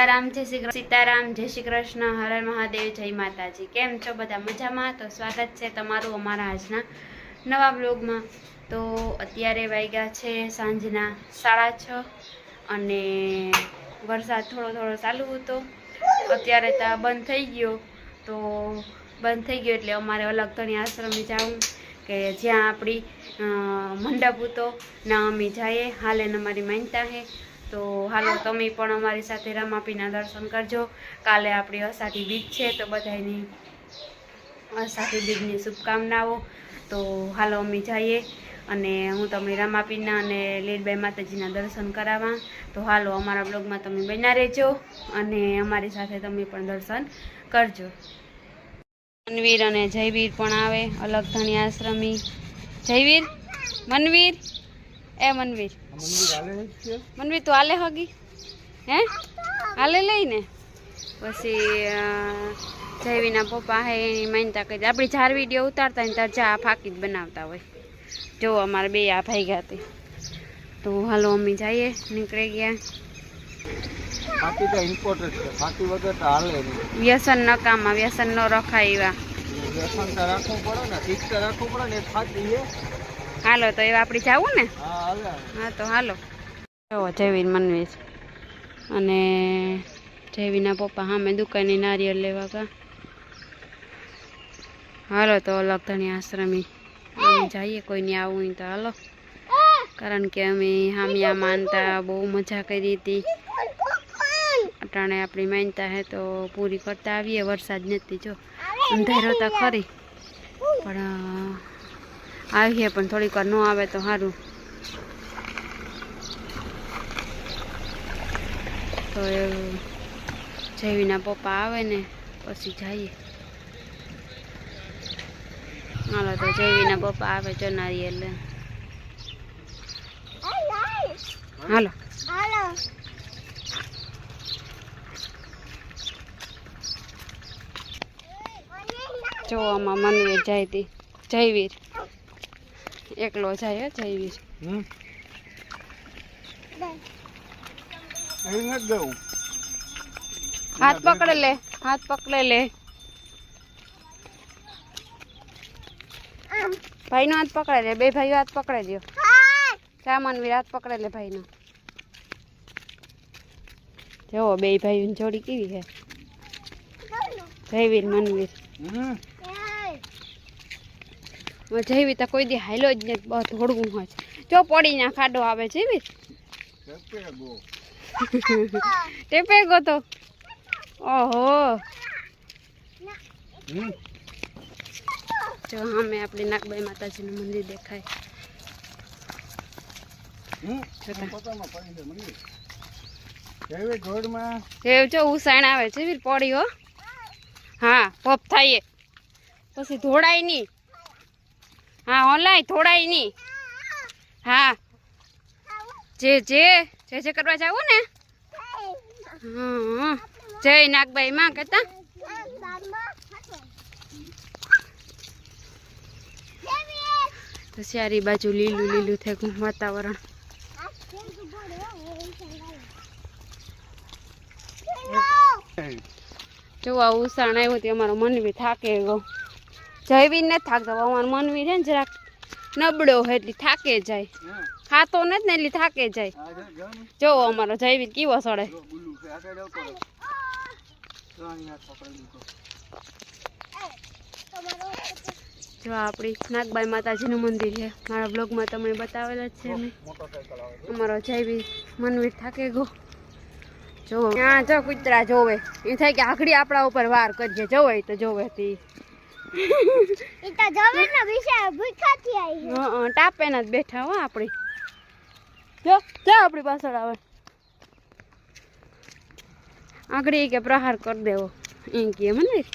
સીતારામ जय श्री कृष्ण हर हर महादेव जय माताजी। केम छो बधा मजामां? तो स्वागत है तमारुं अमारा आजना नवा ब्लॉगमां। तो अत्यारे वाग्या छे सांजना 6:30 अने वरसाद थोड़ो थोड़ो चालू हतो। अत्यारे तो बंद थई गयो। तो बंद थई गयो एटले अमारे अलग धणी आश्रमे जावुं के ज्यां आपणी मंडप हतो ना अमे जाए। हाले अमारी मान्यता है। तो हालो तमे पण अमारी साथे रामापीना दर्शन करजो। काले आपणी अषाढ़ी बीज छे तो बधाईनी अषाढ़ी बीजनी शुभकामनाओं। तो हालो अमे जाइए अने हूँ तमने रामापीना अने लीलबाई माताजीना दर्शन करावा। तो हालो अमारा ब्लॉगमां तमे बन्या रहेजो अने अमारी साथे तमे पण दर्शन करजो। मनवीर अने जयवीर पण आवे अलग धणी आश्रमी। जयवीर मनवीर ए मनवीर मनवीर तू हाले हगी हे हाले लई ने पछी जयवीना पप्पा है एनी मान्यता करी आपणी झार विडियो उतारता ने तार चा फाकी ज बनावता होय। जो अमारे बे आ भाई गया थे। तो हालो अमी जाइए निकळे गया। फाकी तो इम्पोर्टेंट है, फाकी वगैरह तो हाले नहीं। व्यसन न काम व्यसन न रखाईवा व्यसन तो राखવું પડે ને, ठीक तो राखવું પડે ने। फाकी है हालो तो एवा आपणी जावू ने। हां हाले हाँ तो हालो जो जयवीर मनवीर अने जयवीना पप्पा हामे दुकाने नारियल लेवा का। हालो तो अलग धणी आश्रमी अमे जाइए। कोई नहीं आवुं तो हालो कारण के अमे हामिया मानता बहु मजा करी थी। अटाणे अपनी मान्यता है तो पूरी करता आवीए। वरसाद नथी जो अंधेरो तो खरी पण आवीए पण थोड़ी વાર न आवे तो सारूं। तो जयवीना पप्पा आवे ने पछी जाइए। हालो तो जयवीना पप्पा आवे जो नारियल हालो जो आमा मनवीर जाए थी। जयवीर एकलो जाए जयवीर हाथ पकड़े ले हाथ पकड़े ले भाई नो हाथ पकड़े ले। बे भाई हाथ पकड़े दियो। क्या मनवीर हाथ पकड़े ले भाई नो। जो बे भाई जोड़ी केवी है जयवीर मनवीर। जयवीर तो कोई दी हाइलो ज नहीं बहुत होड़गुं होय जो पड़ी ना खाडो आवे जयवीर टेपे गो तो ओहो जो हमें अपनी नागबाई माताजी नु मंदिर देखाय। जो उसाण आवे जयवीर पड़ी हो। हाँ पप थाय पछी धोड़ाय नी। हाँ ओलाय थोड़ाय नी। हाँ जे जे जे जे करवा जावू ने। हाँ जय नागबाई मां कहता तो सारी बाजू लीलू लीलू थे वातावरण। जो आ उसाण आव्यो ते अमारो मनवीर थाके गयो। जयवीर ने थाकतो अमारो मनवीर है जरा नबड़ो है એટલે થાકે જાય। ખાતો નથી ને એટલે થાકે જાય। જો અમારો જયવીર કેવો સડે। જો આપણી નાગબાઈ માતાજીનું મંદિર છે મારા બ્લોગમાં તમને બતાવેલા છે મેં। અમારો જયવીર मनवीर થાકે ગયો। જો ત્યાં જો કૂતરા જોવે એ થાય કે આખડી આપણા ઉપર વાર કરજે જોવે તો જોવે તી इता जवे ना विषय भूखा थी आई है। हां टापे ना बैठा हो आपड़ी जो जो आपड़ी पाछळ आवे आगड़ी के प्रहार कर देवो इन के मंदिर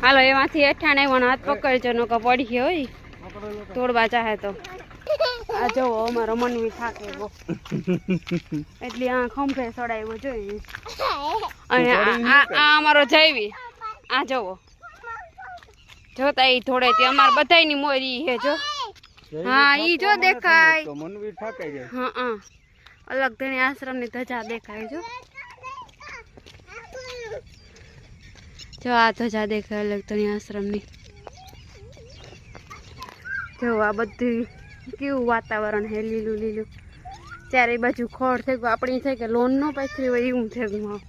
हालो एमांथी हेठाणे पण हाथ पकड़जो नको पड़ी गयो तोड़वा चाहे तो આ જોવો અમારો મનવી થાકે ગયો એટલે આ ખંભે સડાવ્યો જોઈએ. અને આ અમારો જયવી આ જોવો જોતા ઈ થોડેથી અમાર બધાયની મોરી હે જો. હા ઈ જો દેખાય તો મનવી થાકાઈ જાય. હા અલગ ધણી આશ્રમની ધજા દેખાય જો. જો આ ધજા દેખાય અલગ ધણી આશ્રમની. જો આ બધું કેવું વાતાવરણ હે લીલું લીલું. ચારે બાજુ ખોળ થઈ ગયું. આપણી થઈ કે લોન નો પાથરી હોય એવું થઈ ગયું.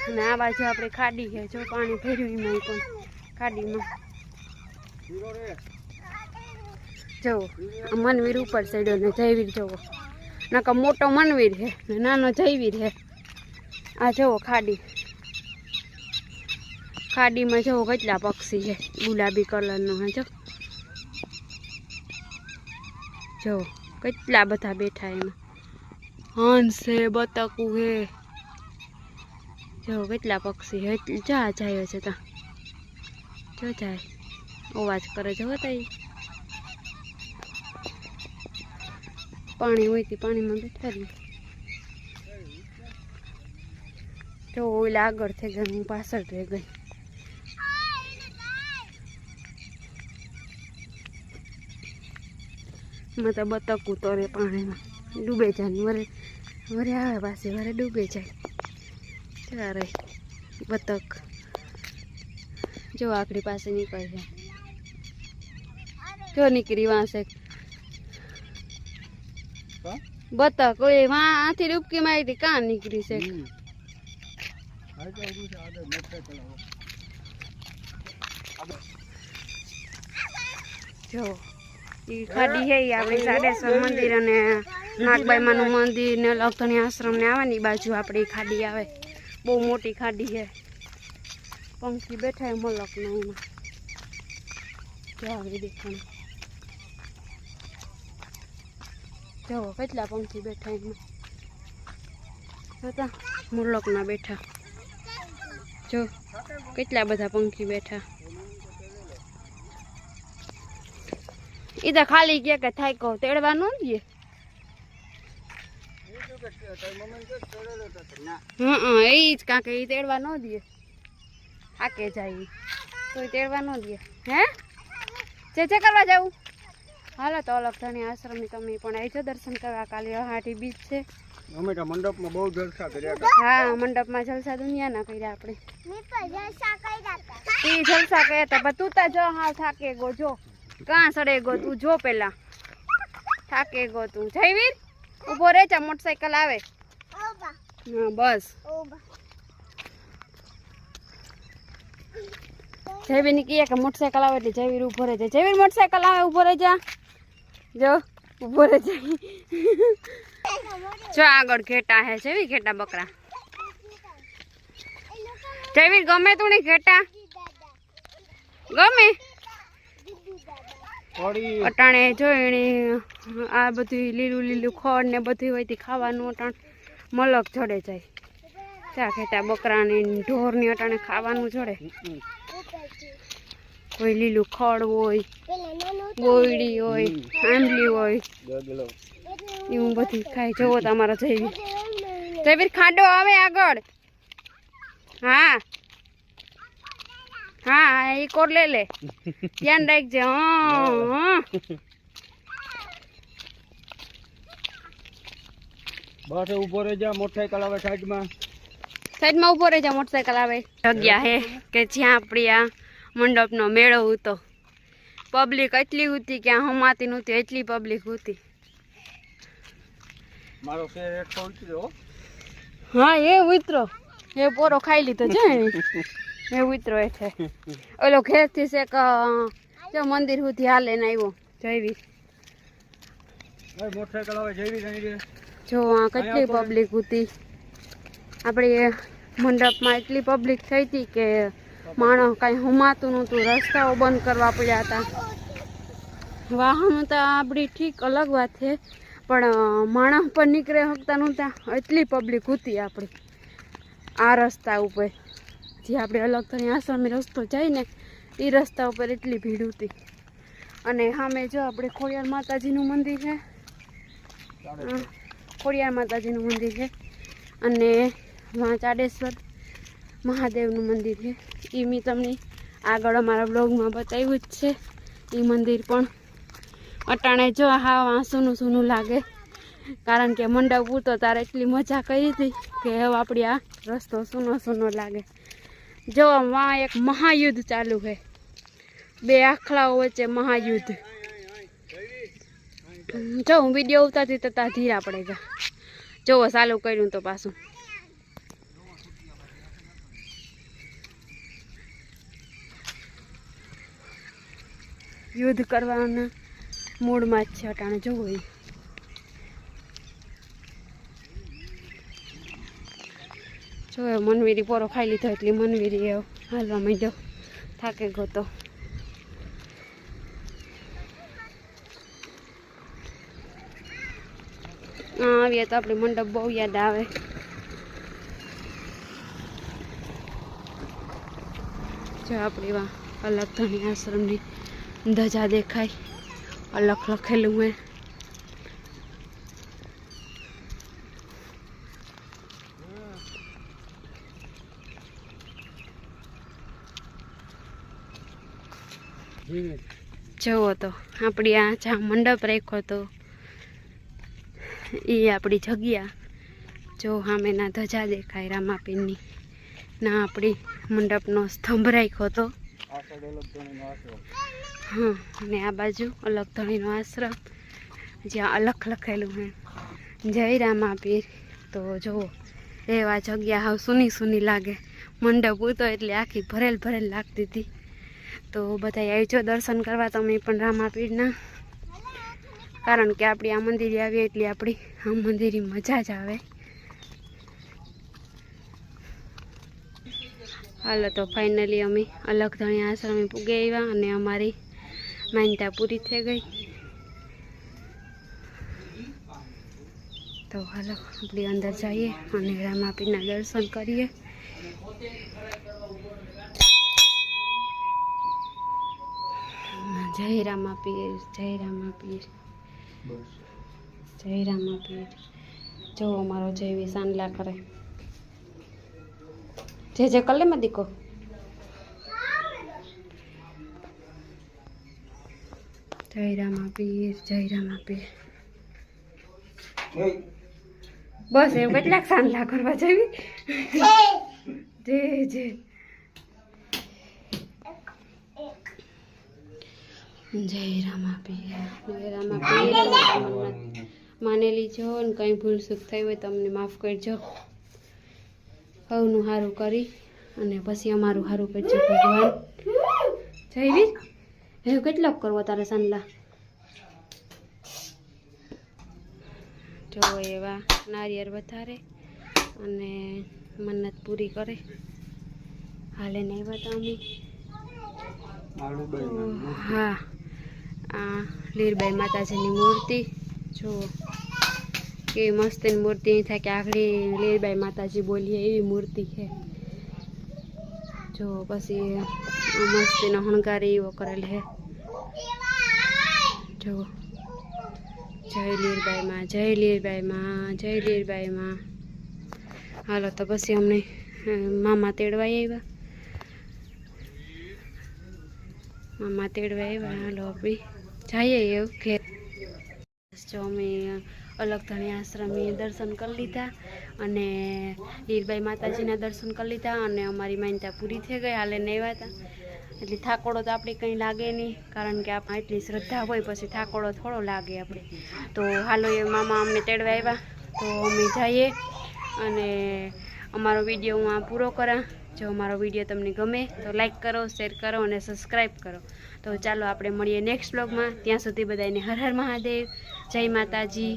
અને આ બાજુ આપણે ખાડી છે જો પાણી ભર્યું એમાં પણ ખાડીમાં. જવો મનવીર ઉપર ચડ્યો ને જયવીર જવો નકા મોટો મનવીર છે ને નાનો જયવીર છે. આ જવો ખાડી ખાડીમાં જવો કેટલા પક્ષી છે ગુલાબી કલરનો. હા જો કેટલા બધા બેઠા એમાં. હંસ છે બતકું છે જો કેટલા પક્ષી છે. જા જાય છે ત્યાં જો જાય અવાજ કરે છે હોતા. પાણી હોય તે પાણીમાં બેઠા રહી. જો ઓલા આગળ થઈ ગઈ હું પાછળ રહી ગઈ. મેં તો બતકું તરે પાણીમાં ડૂબે જાય વરે વરે આવે પાસે વરે ડૂબે જાય. ચારે બતક જો આકડી પાસે નીકળી જાય. જો નીકળી વાંસે બતક ઓય વાંથી ડૂબકી મારી હતી કાં નીકળી છે. જો ઈ ખાડી છે ઈ આપણી સાડેશ્વર મંદિર અને નાગબાઈમાનું મંદિર ને લખણી આશ્રમ ને આવે ને ઈ બાજુ આપણી ખાડી આવે. બહુ મોટી ખાડી છે. પંખી બેઠા મલક ને એમાં જો આવી દેખાણ. જો કેટલા પંખી બેઠા એમાં જોતા મુરલોક ના બેઠા. જો કેટલા બધા પંખી બેઠા. ઈ તો ખાલી કે થાય કહો તેડવા ન દે. એ જ કાંકે ઈ તેડવા ન દે. થાકે જાય તો તેડવા ન દે. હે જે કરવા જાવું. હાલો તો અલગ ધણી આશ્રમની તમે પણ આવજો દર્શન કરવા. કાલે અહાટી બીચ છે. અમે તો મંડપમાં બહુ જલસા કર્યા હતા. હા મંડપમાં જલસા દુનિયાના કર્યા આપણે. ઈ જલસા કર્યા હતા પણ તું તો જો હા થાકે ગો. જો કાં સડે ગો તું જો પેલા થાકે ગો તું. જયવીર ઉભો રે જા મોટરસાઇકલ આવે. હા બસ જયવીર ની કહીએ કે મોટરસાઇકલ આવે એટલે જયવીર ઉભો રહે જાય. જયવીર મોટરસાઇકલ આવે ઉભો રહે જા. જો ઉભો રહે જાય. જો આગળ ઘેટા હે જયવીર ઘેટા બકરા. જયવીર ગમે તું નહીં ઘેટા ગમે અટાણે જો એની આ બધું લીલું લીલું ખડ ને બધું હોય ખાવાનું અટાણ મલક ચડે જાય. ચા ઘેટા બકરા ને ઢોર ની અટાણે ખાવાનું ચડે. કોઈ લીલું ખડ હોય ગોયડી હોય આંબલી હોય એવું બધું ખાય. જોવો તમારો જયવીર. જયવીર ખાડો આવે આગળ. હા હા એ કોર લે લે ધ્યાન રાખજે. હા બસ ઉભો રહી જા. મોટરસાઇકલ આવે સાઈડમાં. સાઈડમાં ઉભો રહી જા મોટરસાઇકલ આવે. જગ્યા હે કે જ્યાં આપણી આ મંડપનો મેળો હતો. પબ્લિક એટલી હતી કે આ હમાતી નહોતી એટલી પબ્લિક હતી. મારો શેર એટલો ઉતર્યો. હા એ ઉતરો એ પોરો ખાઈ લીધો છે એ ઉતરો એ છે. ઓલો ઘેરથી શેક જો મંદિર સુધી હાલે ને આવ્યો જયવીર. મોટરસાઇકલ આવે જયવીર. જો આ કેટલી પબ્લિક હતી. આપણે મંડપમાં એટલી પબ્લિક થઈ હતી કે માણસ કાંઈ હમાતું નહોતું. રસ્તાઓ બંધ કરવા પડ્યા હતા. વાહનો તો આપણી ઠીક અલગ વાત છે પણ માણસ પર નીકળે શકતા નહોતા એટલી પબ્લિક હતી આપણી આ રસ્તા ઉપર. જે આપણે અલગ થઈને આશ્રમી રસ્તો જાય ને એ રસ્તા ઉપર એટલી ભીડ હતી. અને સામે જો આપણે ખોડિયાર માતાજીનું મંદિર છે, ખોડિયાર માતાજીનું મંદિર છે અને માં ચાડેશ્વર મહાદેવનું મંદિર છે. એ મેં તમને આગળ અમારા બ્લોગમાં બતાવ્યું જ છે. એ મંદિર પણ અટાણે જો હા સૂનું સૂનું લાગે, કારણ કે મંડપ ઉતો તારે એટલી મજા કરી હતી કે હવે આપણી આ રસ્તો સૂનો સૂનો લાગે. જો વાં એક મહાયુદ્ધ ચાલુ છે, બે આખલાઓ વચ્ચે મહાયુદ્ધ. જો હું વિડીયો ઉતારતી તો ત્યાં ધીરા પડે જા. જોવો ચાલુ કર્યું તો પાછું યુદ્ધ કરવાના મૂડમાં જ છે અટાણે. જોવો એ જો મનવીરી પોરો ખાઈ લીધો એટલે મનવીરી હાલવા માંડ્યો, થાકે ગયો તો. આવીએ તો આપણે મંડપ બહુ યાદ આવે. જો આપણી વા અલગ ધણી આશ્રમની ધજા દેખાય, અલગ લખેલું હોય. જુઓ તો આપણી આ જ્યાં મંડપ રાખ્યો હતો એ આપણી જગ્યા. જો સામેના ધજા દેખાય રામાપીરની ના, આપણી મંડપનો સ્તંભ રાખ્યો હતો. હા, અને આ બાજુ અલગ ધણીનો આશ્રમ જ્યાં અલખ લખેલું છે જય રામાપીર. તો જુઓ રહેવા જગ્યા હાવ સૂની સૂની લાગે. મંડપ ઉતો એટલે આખી ભરેલ ભરેલ લાગતી હતી. તો બધા આવજો દર્શન કરવા તમે પણ રામાપીરના, કારણ કે આપણી આ મંદિરે આવીએ એટલે આપણી આ મંદિરની મજા જ આવે. હાલો તો ફાઇનલી અમે અલગ ધણી આશ્રમે પૂગી આવ્યા અને અમારી માન્યતા પૂરી થઈ ગઈ. તો હાલો આપણે અંદર જઈએ અને રામાપીરના દર્શન કરીએ. જય રામાપીર, જય રામાપીર, જય રામાપીર. જો અમારો જય સાંડલા કરે. જે કલે માં દીકો. જય રામાપીર, જય રામાપીર. બસ એવું કેટલાક સાંડલા કરવા જવી. જય જય જય રામાપીર, જય રામાપીર. માનેલી છો ને કંઈ ભૂલ ચૂક થઈ હોય તમને માફ કરજો. સૌનું સારું કરી અને પછી અમારું સારું કરજો ભગવાન. જયવીર એવું કેટલોક કરવો તારે સાંડલા. જો એવા નારિયેળ વધારે અને મન્નત પૂરી કરે. હાલે નહીં બતાવી. હા, આ લીરબાઈ માતાજીની મૂર્તિ જુઓ કેવી મસ્તીની મૂર્તિ. અહીં થાય કે આખરી લીરબાઈ માતાજી બોલીએ એવી મૂર્તિ છે. જો પછી મસ્તીનો હણગારી એવો કરેલ છે. જો જય લીરબાઈમાં, જય લીરબાઈમાં, જય લીરબાઈમાં. હાલો તો પછી અમને મામા તેડવા આવ્યા. મામા તેડવા આવ્યા. હાલો આપણે જઈએ એવું કે. જો અમે અલગ ધણી આશ્રમે દર્શન કરી લીધા અને લીરબાઈ માતાજીના દર્શન કરી લીધા અને અમારી માન્યતા પૂરી થઈ ગઈ. હાલે નહીં આવ્યા હતા એટલે થાકોડો તો આપણે કંઈ લાગે નહીં, કારણ કે આપણે એટલી શ્રદ્ધા હોય પછી થાકોડો થોડો લાગે આપણે. તો હાલો એ મામા અમને તેડવા આવ્યા તો અમે જઈએ અને અમારો વિડીયો હું આ પૂરો કરા. જો અમારો વિડીયો તમને ગમે તો લાઈક કરો, શેર કરો અને સબસ્ક્રાઈબ કરો. તો ચાલો આપણે મળીએ નેક્સ્ટ બ્લોગમાં. ત્યાં સુધી બધાને હર હર મહાદેવ, જય માતાજી.